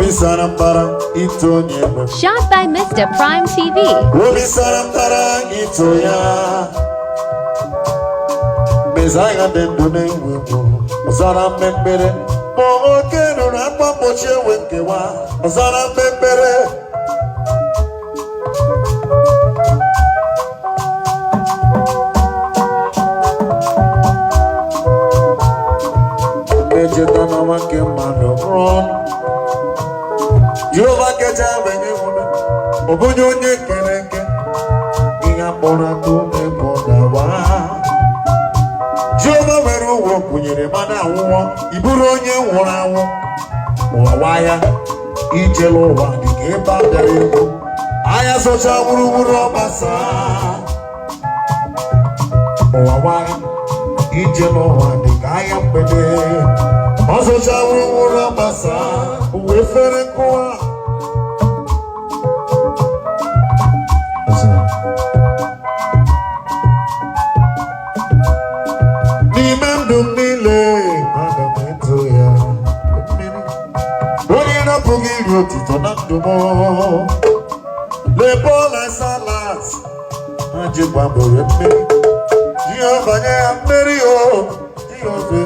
sara mbara ito onye nwem. Shot by Mista Prime TV. Sara mbara ito ya. Mezaya dendo n'enwego. Zara mbembere. Oke nụrụ akwa mgbochi enwe nkewa. Zara mbembere. Ejeta na wake mmadụ run. Jehova keja wenye wuna. Obunye onye kere eke. Ihe kpọrọ atụ ebo dawa. Jehova nwere ụgwọ kwụnyere mmadụ anwụọ. Iburu onye nwụrụ anwụ. Ụwa ya. Ijele ụwa dịka ebe a bịara ego. Anya socha wuruwuru ọgbasa. Ụwa ya. Ijele ụwa dịka anya mgbede. Ọsocha wuruwuru ọgbasa. Uwe fere nkụwa. N'ime ndụ m niile, aga m eto ya. Onye na-apụghị iri otuto na ndụ m. Lebo na salat. Ha ji gbabere mmiri. Jehova nye ya mmeri o. Jehova